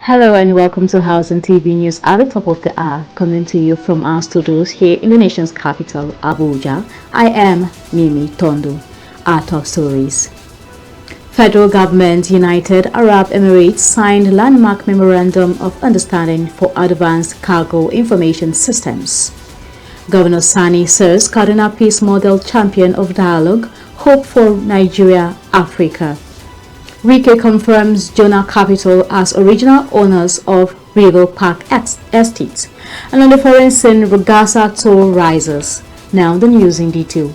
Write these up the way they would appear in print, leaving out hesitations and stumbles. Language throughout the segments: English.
Hello and welcome to House and TV News at the top of the hour, coming to you from our studios here in the nation's capital, Abuja. I am Mimi Tondo. Our top stories. Federal Government, United Arab Emirates signed landmark memorandum of understanding for advanced cargo information systems. Governor Sani says Kaduna Peace Model champion of dialogue, hope for Nigeria, Africa. Wike confirms Jonah Capital as original owners of River Park Estate. And on the foreign scene, Rugasa toll rises. Now the news in detail.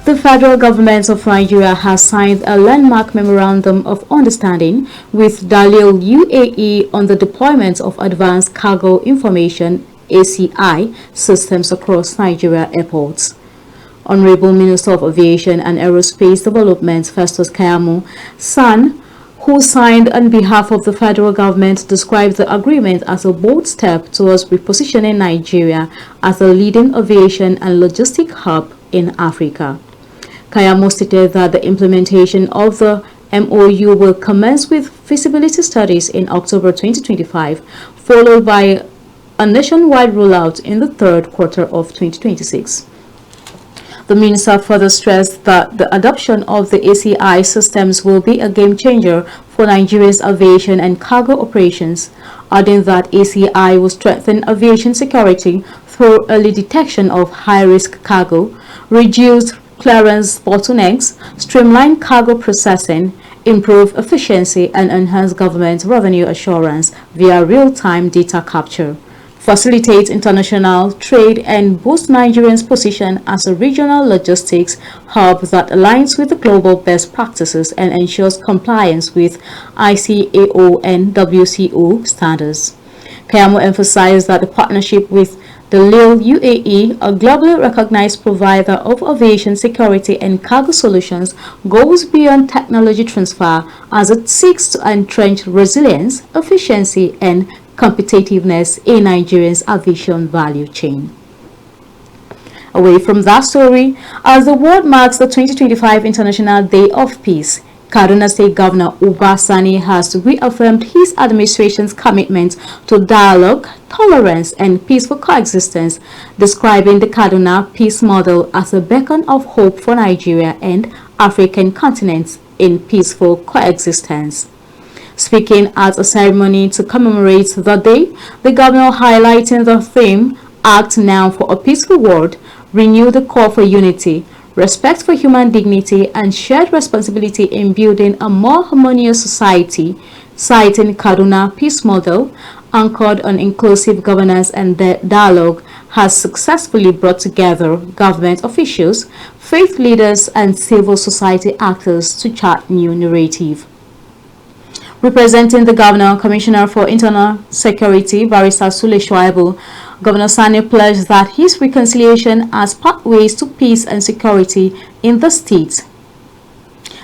The federal government of Nigeria has signed a landmark memorandum of understanding with Dalil UAE on the deployment of advanced cargo information ACI systems across Nigeria airports. Honorable Minister of Aviation and Aerospace Development Festus Keyamo San, who signed on behalf of the federal government, described the agreement as a bold step towards repositioning Nigeria as a leading aviation and logistic hub in Africa. Keyamo stated that the implementation of the MOU will commence with feasibility studies in October 2025, followed by a nationwide rollout in the third quarter of 2026. The minister further stressed that the adoption of the ACI systems will be a game changer for Nigeria's aviation and cargo operations, adding that ACI will strengthen aviation security through early detection of high-risk cargo, reduce clearance bottlenecks, streamline cargo processing, improve efficiency, and enhance government revenue assurance via real-time data capture, facilitate international trade, and boost Nigeria's position as a regional logistics hub that aligns with the global best practices and ensures compliance with ICAO and WCO standards. Keyamo emphasized that the partnership with the Lil UAE, a globally recognized provider of aviation security and cargo solutions, goes beyond technology transfer as it seeks to entrench resilience, efficiency, and competitiveness in Nigeria's aviation value chain. Away from that story, as the world marks the 2025 International Day of Peace, Kaduna State Governor Uba Sani has reaffirmed his administration's commitment to dialogue, tolerance, and peaceful coexistence, describing the Kaduna Peace Model as a beacon of hope for Nigeria and African continents in peaceful coexistence. Speaking at a ceremony to commemorate the day, the governor, highlighting the theme, Act Now for a Peaceful World, renewed the call for unity, respect for human dignity, and shared responsibility in building a more harmonious society, citing Kaduna Peace Model, anchored on inclusive governance and dialogue, has successfully brought together government officials, faith leaders, and civil society actors to chart new narrative. Representing the Governor, Commissioner for Internal Security, Barrister Sule Shuaibu, Governor Sani pledged that his reconciliation as pathways to peace and security in the state.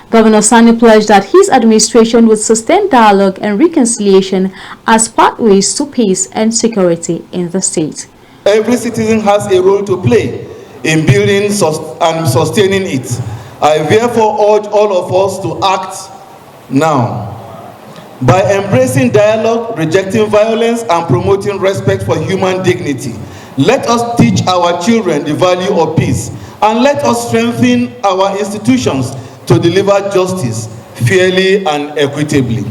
Governor Sani pledged that his administration would sustain dialogue and reconciliation as pathways to peace and security in the state. Every citizen has a role to play in building and sustaining it. I therefore urge all of us to act now. By embracing dialogue, rejecting violence, and promoting respect for human dignity, let us teach our children the value of peace, and let us strengthen our institutions to deliver justice fairly and equitably.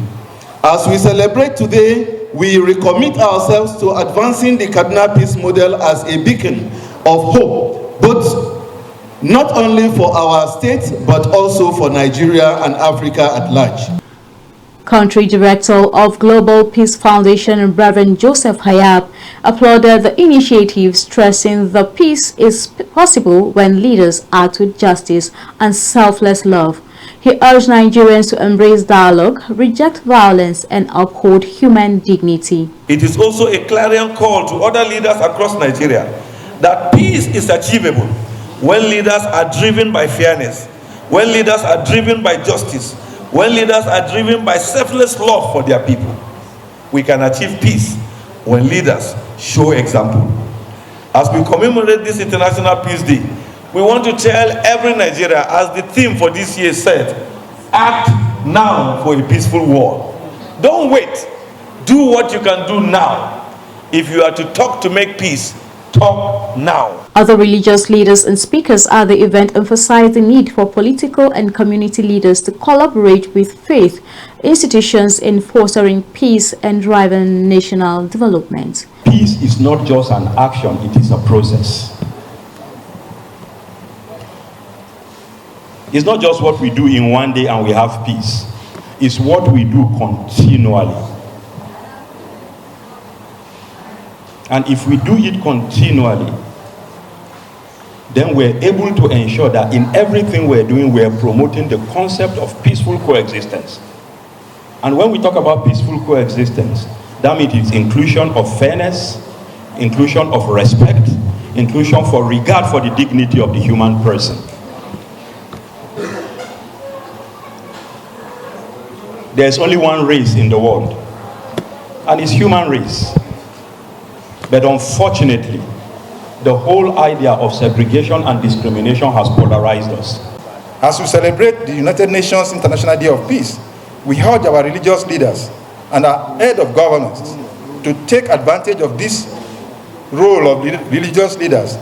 As we celebrate today, we recommit ourselves to advancing the Kaduna Peace Model as a beacon of hope, both not only for our state, but also for Nigeria and Africa at large. Country Director of Global Peace Foundation, Reverend Joseph Hayab, applauded the initiative, stressing that peace is possible when leaders act with justice and selfless love. He urged Nigerians to embrace dialogue, reject violence, and uphold human dignity. It is also a clarion call to other leaders across Nigeria that peace is achievable when leaders are driven by fairness, when leaders are driven by justice, when leaders are driven by selfless love for their people. We can achieve peace when leaders show example. As we commemorate this International Peace Day, we want to tell every Nigerian, as the theme for this year said, act now for a peaceful world. Don't wait Do what you can do now. If you are to talk to make peace, talk now. Other religious leaders and speakers at the event emphasized the need for political and community leaders to collaborate with faith institutions in fostering peace and driving national development. Peace is not just an action, it is a process. It's not just what we do in one day and we have peace. It's what we do continually. And if we do it continually, then we're able to ensure that in everything we're doing, we're promoting the concept of peaceful coexistence. And when we talk about peaceful coexistence, that means it's inclusion of fairness, inclusion of respect, inclusion for regard for the dignity of the human person. There's only one race in the world, and it's human race. But unfortunately, the whole idea of segregation and discrimination has polarized us. As we celebrate the United Nations International Day of Peace, we urge our religious leaders and our head of governments to take advantage of this role of religious leaders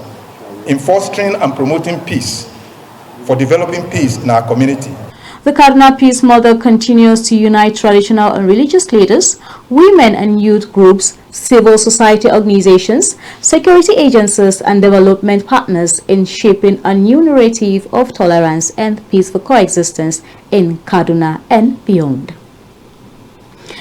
in fostering and promoting peace, for developing peace in our community. The Cardinal Peace Model continues to unite traditional and religious leaders, women and youth groups, civil society organizations, security agencies, and development partners in shaping a new narrative of tolerance and peaceful coexistence in Kaduna and beyond.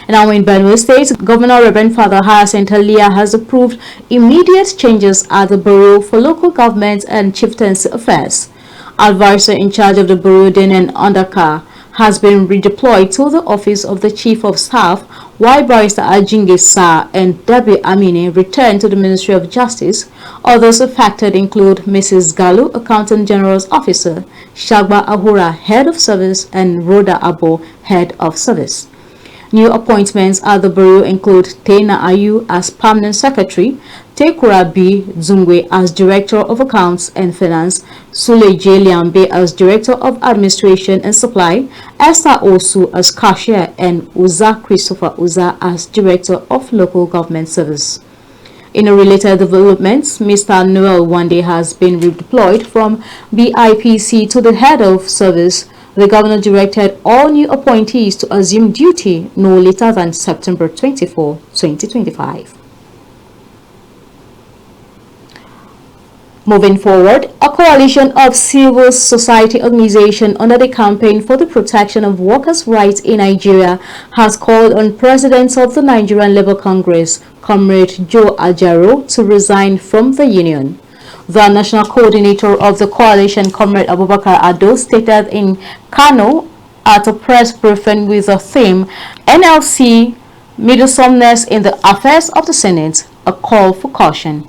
Now in Benue State, Governor Reverend Father Hyacinth Alia has approved immediate changes at the Bureau for Local Government and Chieftaincy Affairs. Advisor in charge of the Bureau, Denen Ondaka, has been redeployed to the office of the Chief of Staff, while Barrister Ajinge Sa and Debbie Amine returned to the Ministry of Justice. Others affected include Mrs. Galu, Accountant General's Officer, Shagba Ahura, Head of Service, and Rhoda Abo, Head of Service. New appointments at the Bureau include Tena Ayu as Permanent Secretary, Tekura B. Zungwe as Director of Accounts and Finance, Sule J. Liambe as Director of Administration and Supply, Esther Osu as Cashier, and Uza Christopher Uza as Director of Local Government Service. In a related development, Mr. Noel Wande has been redeployed from BIPC to the Head of Service. The governor directed all new appointees to assume duty no later than September 24, 2025. Moving forward, a coalition of civil society organizations under the Campaign for the Protection of Workers' Rights in Nigeria has called on President of the Nigerian Labour Congress, Comrade Joe Ajaro, to resign from the union. The national coordinator of the coalition, Comrade Abubakar Ado, stated in Kano at a press briefing with the theme NLC Meddlesomeness in the Affairs of the Senate, a call for caution.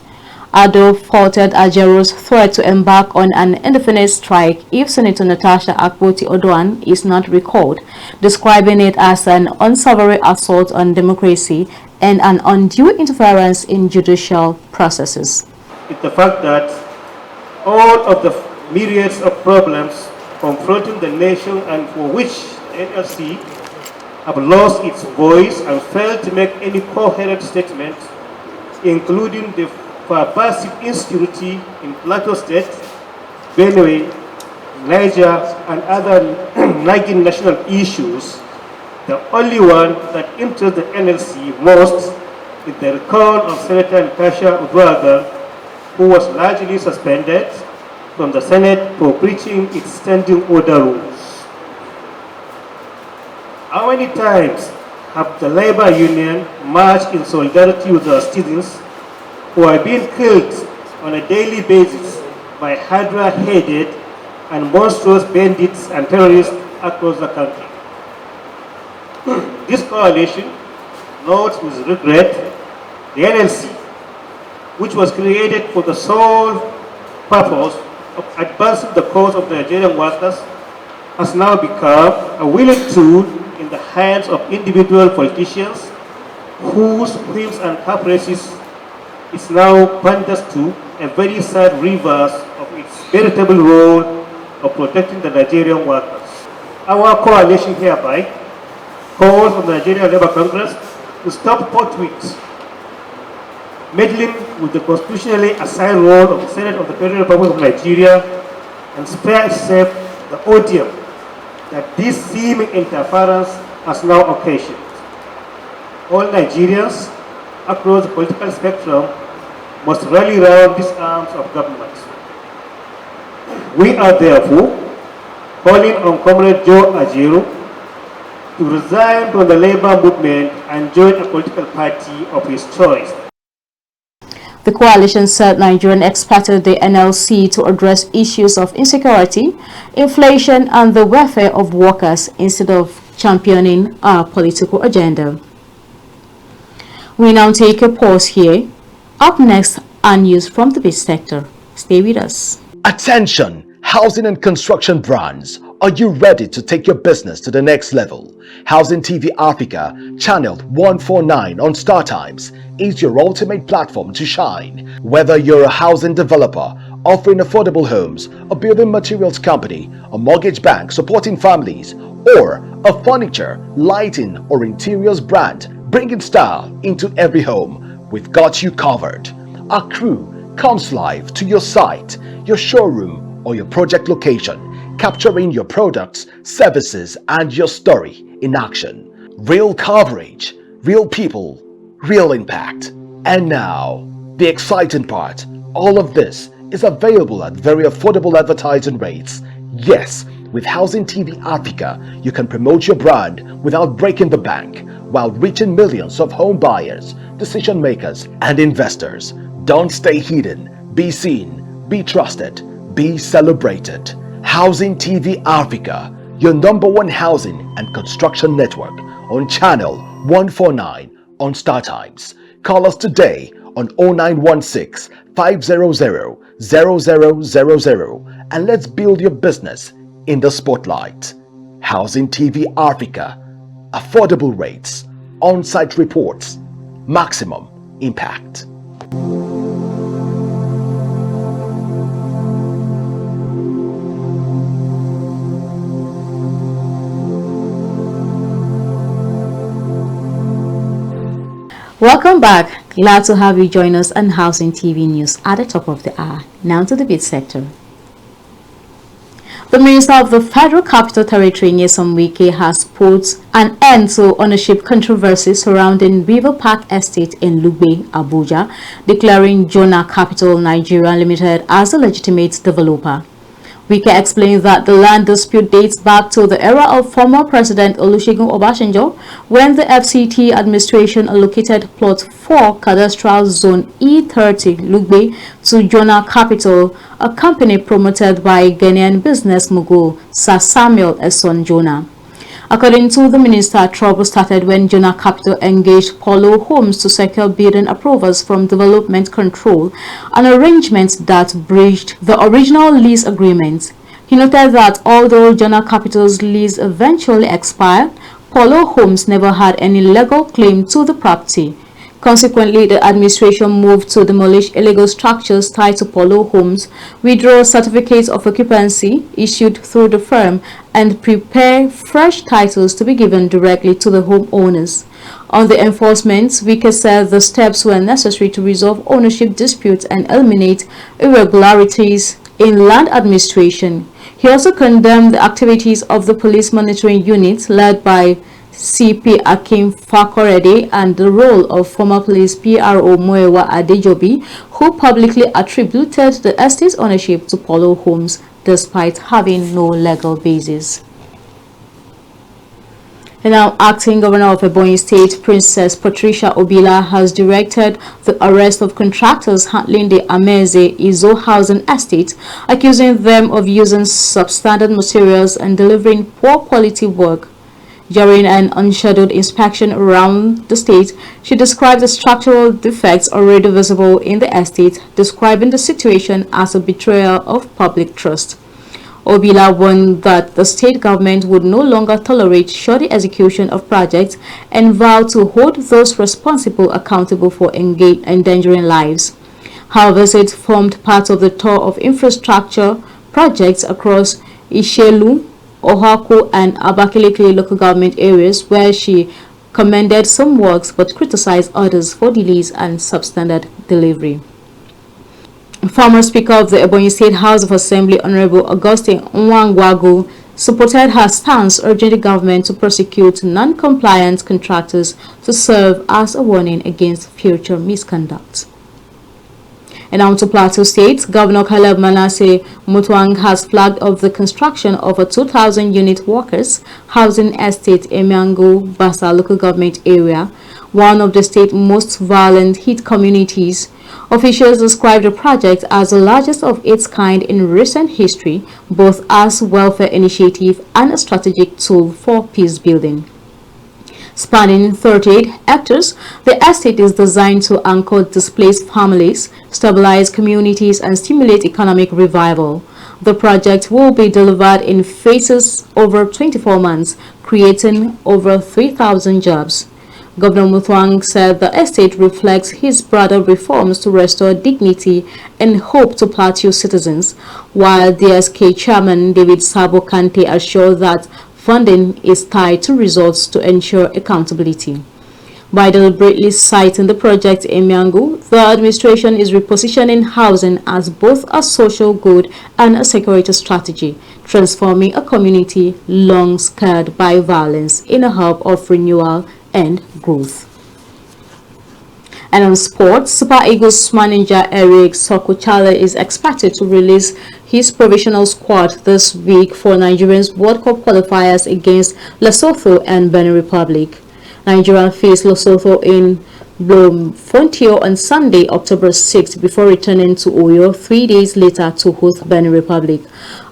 Ado faulted Ajaro's threat to embark on an indefinite strike if Senator Natasha Akpoti-Odoan is not recalled, describing it as an unsavory assault on democracy and an undue interference in judicial processes. It's the fact that all of the myriads of problems confronting the nation and for which the NLC have lost its voice and failed to make any coherent statement, including the pervasive insecurity in Plateau State, Benue, Niger, and other nagging national issues, the only one that interests the NLC most is the recall of Senator Natasha Uduaghan, who was largely suspended from the Senate for breaching its standing order rules. How many times have the labor union marched in solidarity with the students who are being killed on a daily basis by Hydra-headed and monstrous bandits and terrorists across the country? This coalition notes with regret the NLC, which was created for the sole purpose of advancing the cause of the Nigerian workers, has now become a willing tool in the hands of individual politicians whose whims and caprices is now panders to a very sad reverse of its veritable role of protecting the Nigerian workers. Our coalition hereby calls on the Nigerian Labour Congress to stop forthwith meddling with the constitutionally assigned role of the Senate of the Federal Republic of Nigeria and spare itself the odium that this seeming interference has now occasioned. All Nigerians across the political spectrum must rally around these arms of government. We are therefore calling on Comrade Joe Ajaero to resign from the labor movement and join a political party of his choice. The coalition said Nigerians expected the NLC to address issues of insecurity, inflation, and the welfare of workers instead of championing a political agenda. We now take a pause here. Up next are news from the biz sector. Stay with us. Attention, housing and construction brands. Are you ready to take your business to the next level? Housing TV Africa, channeled 149 on StarTimes, is your ultimate platform to shine. Whether you're a housing developer offering affordable homes, a building materials company, a mortgage bank supporting families, or a furniture, lighting, or interiors brand bringing style into every home, we've got you covered. Our crew comes live to your site, your showroom, or your project location, capturing your products, services, and your story in action. Real coverage, real people, real impact. And now, the exciting part, all of this is available at very affordable advertising rates. Yes, with Housing TV Africa, you can promote your brand without breaking the bank, while reaching millions of home buyers, decision makers, and investors. Don't stay hidden. Be seen, be trusted, be celebrated. Housing TV Africa, your #1 housing and construction network, on channel 149 on StarTimes. Call us today on 0916 500 0000 and let's build your business in the spotlight. Housing TV Africa, affordable rates, on-site reports, maximum impact. Welcome back. Glad to have you join us on Housing TV News at the top of the hour. Now to the bid sector. The Minister of the Federal Capital Territory, Nyesom Wike, has put an end to ownership controversy surrounding River Park Estate in Lugbe, Abuja, declaring Jonah Capital Nigeria Limited as a legitimate developer. Wike explained that the land dispute dates back to the era of former President Olusegun Obasanjo, when the FCT administration allocated Plot 4 Cadastral Zone E30 Lugbe to Jonah Capital, a company promoted by Ghanaian business mogul Sir Samuel Esson Jonah. According to the minister, trouble started when Jonah Capital engaged Polo Homes to secure building approvals from Development Control, an arrangement that breached the original lease agreement. He noted that although Jonah Capital's lease eventually expired, Polo Homes never had any legal claim to the property. Consequently, the administration moved to demolish illegal structures tied to Polo Homes, withdraw certificates of occupancy issued through the firm, and prepare fresh titles to be given directly to the homeowners. On the enforcement, Wike said the steps were necessary to resolve ownership disputes and eliminate irregularities in land administration. He also condemned the activities of the police monitoring unit led by CP Akim Fakorede and the role of former police PRO Moewa Adejobi, who publicly attributed the estate's ownership to Polo Homes despite having no legal basis. And now, acting governor of Ebonyi State, Princess Patricia Obila, has directed the arrest of contractors handling the Ameze Izo housing estate, accusing them of using substandard materials and delivering poor quality work. During an unscheduled inspection around the state, she described the structural defects already visible in the estate, describing the situation as a betrayal of public trust. Obila warned that the state government would no longer tolerate shoddy execution of projects and vowed to hold those responsible accountable for endangering lives. Her visit formed part of the tour of infrastructure projects across Ishelu, Ohaku, and Abakaliki local government areas, where she commended some works but criticized others for delays and substandard delivery. Former Speaker of the Ebonyi State House of Assembly, Honorable Augustine Nwangwagu, supported her stance urging the government to prosecute non-compliant contractors to serve as a warning against future misconduct. And on to Plateau State, Governor Caleb Manasseh Mutwang has flagged off the construction of a 2,000-unit workers' housing estate in Miango, Basa local government area, one of the state's most violent hit communities. Officials describe the project as the largest of its kind in recent history, both as a welfare initiative and a strategic tool for peace building. Spanning 38 hectares, the estate is designed to anchor displaced families, stabilize communities, and stimulate economic revival. The project will be delivered in phases over 24 months, creating over 3,000 jobs. Governor Mutwang said the estate reflects his broader reforms to restore dignity and hope to Plateau citizens, while DSK Chairman David Sabo Kante assured that funding is tied to results to ensure accountability. By deliberately citing the project in Miango, the administration is repositioning housing as both a social good and a security strategy, transforming a community long scarred by violence in a hub of renewal and growth. And on sports, Super Eagles manager Eric Sokochale is expected to release his provisional squad this week for Nigeria's World Cup qualifiers against Lesotho and Benin Republic. Nigeria faced Lesotho in Bloemfontein on Sunday, October 6th, before returning to Oyo 3 days later to host Benin Republic.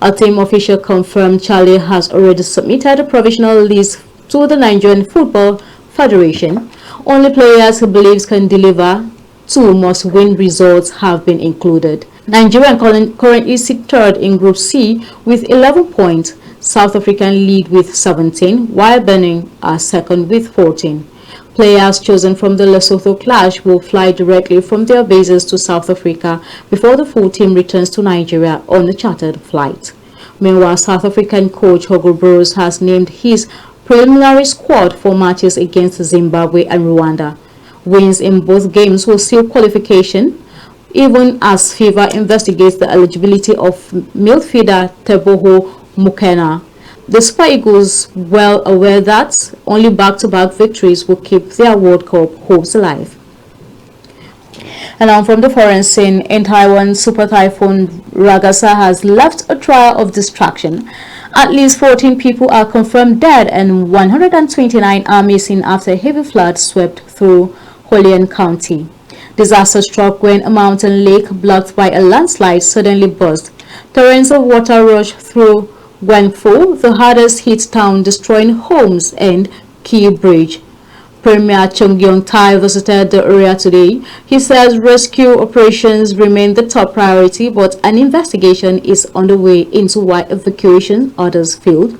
A team official confirmed Charlie has already submitted a provisional list to the Nigerian Football Federation. Only players he believes can deliver to must-win results have been included. Nigeria currently sit third in Group C with 11 points. South African lead with 17, while Benin are second with 14. Players chosen from the Lesotho clash will fly directly from their bases to South Africa before the full team returns to Nigeria on a chartered flight. Meanwhile, South African coach Hugo Broos has named his preliminary squad for matches against Zimbabwe and Rwanda. Wins in both games will seal qualification, even as FIFA investigates the eligibility of midfielder Teboho Mukena. The Super Eagles, well aware that only back-to-back victories will keep their World Cup hopes alive. And on from the foreign scene, in Taiwan, Super Typhoon Ragasa has left a trail of destruction. At least 14 people are confirmed dead and 129 are missing after a heavy flood swept through Hualien County. Disaster struck when a mountain lake blocked by a landslide suddenly burst. Torrents of water rushed through Guangzhou, the hardest hit town, destroying homes and key bridge. Premier Chung Yong-tai visited the area today. He says rescue operations remain the top priority, but an investigation is underway into why evacuation orders failed.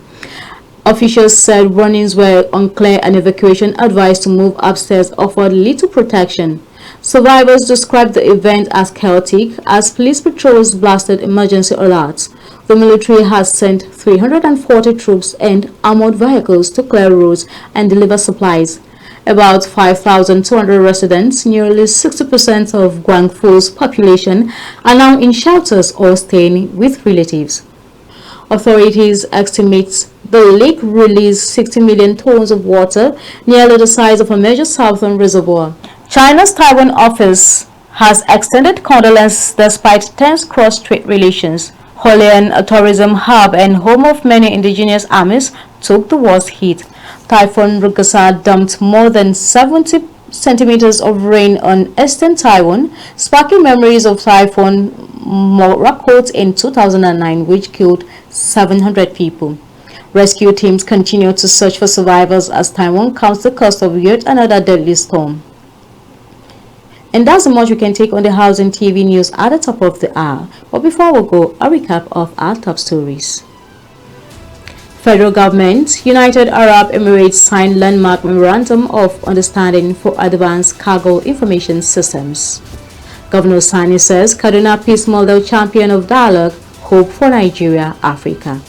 Officials said warnings were unclear and evacuation advice to move upstairs offered little protection. Survivors described the event as chaotic as police patrols blasted emergency alerts. The military has sent 340 troops and armored vehicles to clear roads and deliver supplies. About 5,200 residents, nearly 60% of Guangzhou's population, are now in shelters or staying with relatives. Authorities estimate the lake released 60 million tons of water, nearly the size of a major southern reservoir. China's Taiwan office has extended condolences despite tense cross-strait relations. Hualien, a tourism hub and home of many indigenous armies, took the worst hit. Typhoon Ragasa dumped more than 70 centimeters of rain on eastern Taiwan, sparking memories of Typhoon Morakot in 2009, which killed 700 people. Rescue teams continue to search for survivors as Taiwan counts the cost of yet another deadly storm. And that's how much we can take on the housing TV news at the top of the hour. But before we go, a recap of our top stories. Federal government, United Arab Emirates signed landmark memorandum of understanding for advanced cargo information systems. Governor Sani says Kaduna Peace Model champion of dialogue, hope for Nigeria, Africa.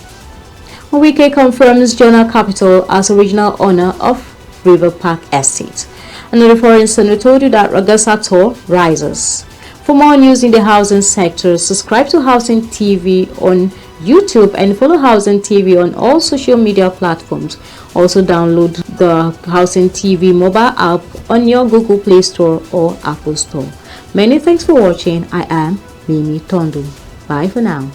Wike confirms Jonah Capital as original owner of River Park Estate. Another for instance, we told you that Ragasa Tour rises. For more news in the housing sector, subscribe to Housing TV on YouTube and follow Housing TV on all social media platforms. Also download the Housing TV mobile app on your Google Play Store or Apple Store. Many thanks for watching. I am Mimi Tondo. Bye for now.